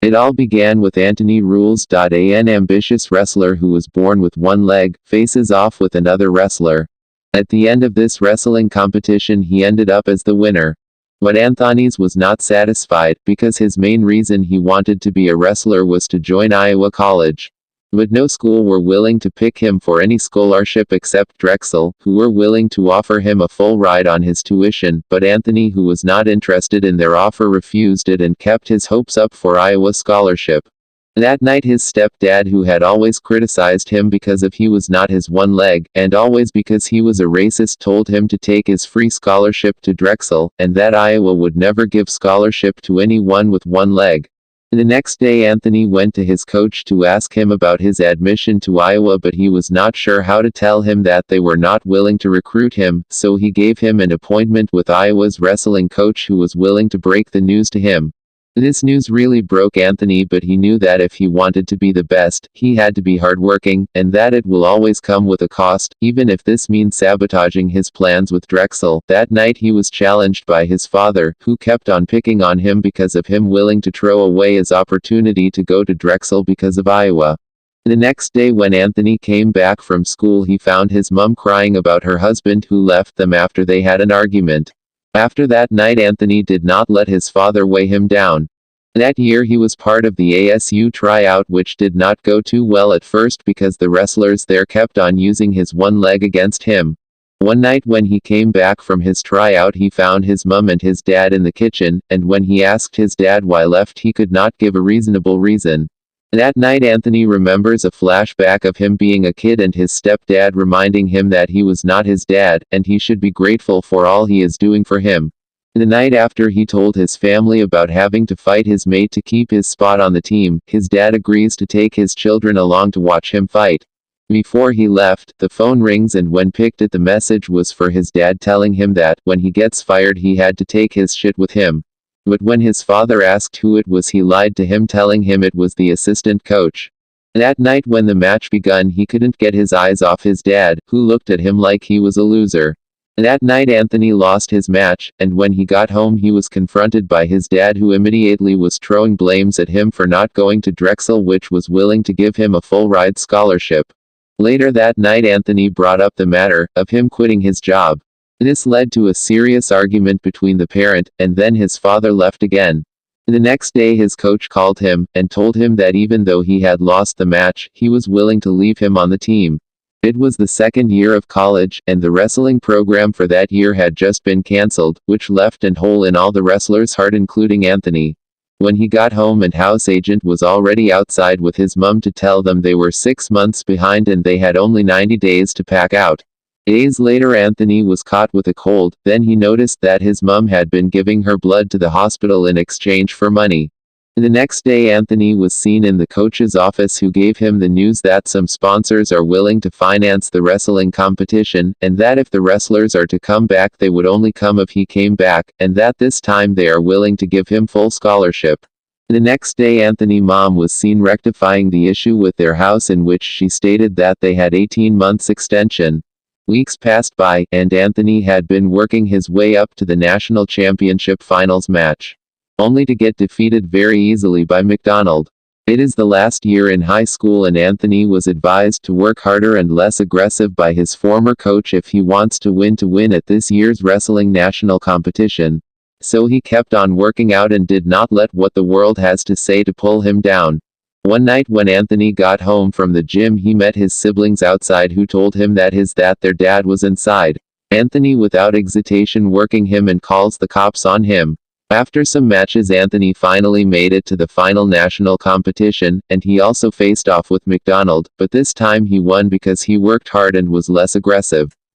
It all began with Anthony Rules. An ambitious wrestler who was born with one leg, faces off with another wrestler. At the end of this wrestling competition he ended up as the winner. But Anthony's was not satisfied, because his main reason he wanted to be a wrestler was to join Iowa College. But no school were willing to pick him for any scholarship except Drexel, who were willing to offer him a full ride on his tuition, but Anthony, who was not interested in their offer, refused it and kept his hopes up for Iowa scholarship. That night his stepdad, who had always criticized him because of he was not his one leg, and always because he was a racist, told him to take his free scholarship to Drexel, and that Iowa would never give scholarship to anyone with one leg. The next day Anthony went to his coach to ask him about his admission to Iowa, but he was not sure how to tell him that they were not willing to recruit him, so he gave him an appointment with Iowa's wrestling coach, who was willing to break the news to him. This news really broke Anthony, but he knew that if he wanted to be the best, he had to be hardworking, and that it will always come with a cost, even if this means sabotaging his plans with Drexel. That night he was challenged by his father, who kept on picking on him because of him willing to throw away his opportunity to go to Drexel because of Iowa. The next day when Anthony came back from school he found his mom crying about her husband who left them after they had an argument. After that night Anthony did not let his father weigh him down. That year he was part of the ASU tryout, which did not go too well at first because the wrestlers there kept on using his one leg against him. One night when he came back from his tryout he found his mom and his dad in the kitchen, and when he asked his dad why left he could not give a reasonable reason. That night Anthony remembers a flashback of him being a kid and his stepdad reminding him that he was not his dad, and he should be grateful for all he is doing for him. The night after he told his family about having to fight his mate to keep his spot on the team, his dad agrees to take his children along to watch him fight. Before he left, the phone rings, and when picked it, the message was for his dad telling him that, when he gets fired, he had to take his shit with him. But when his father asked who it was he lied to him, telling him it was the assistant coach. That night when the match begun he couldn't get his eyes off his dad, who looked at him like he was a loser. That night Anthony lost his match, and when he got home he was confronted by his dad, who immediately was throwing blames at him for not going to Drexel, which was willing to give him a full ride scholarship. Later that night Anthony brought up the matter of him quitting his job. This led to a serious argument between the parent, and then his father left again. The next day his coach called him, and told him that even though he had lost the match, he was willing to leave him on the team. It was the second year of college, and the wrestling program for that year had just been cancelled, which left a hole in all the wrestlers' heart, including Anthony. When he got home and house agent was already outside with his mom to tell them they were 6 months behind and they had only 90 days to pack out. Days later Anthony was caught with a cold, then he noticed that his mom had been giving her blood to the hospital in exchange for money. The next day Anthony was seen in the coach's office, who gave him the news that some sponsors are willing to finance the wrestling competition, and that if the wrestlers are to come back they would only come if he came back, and that this time they are willing to give him full scholarship. The next day Anthony's mom was seen rectifying the issue with their house, in which she stated that they had 18 months extension. Weeks passed by, and Anthony had been working his way up to the national championship finals match, only to get defeated very easily by McDonald. It is the last year in high school, and Anthony was advised to work harder and less aggressive by his former coach if he wants to win at this year's wrestling national competition. So he kept on working out and did not let what the world has to say to pull him down. One night when Anthony got home from the gym he met his siblings outside, who told him that their dad was inside. Anthony without hesitation working him and calls the cops on him. After some matches Anthony finally made it to the final national competition, and he also faced off with McDonald, but this time he won because he worked hard and was less aggressive.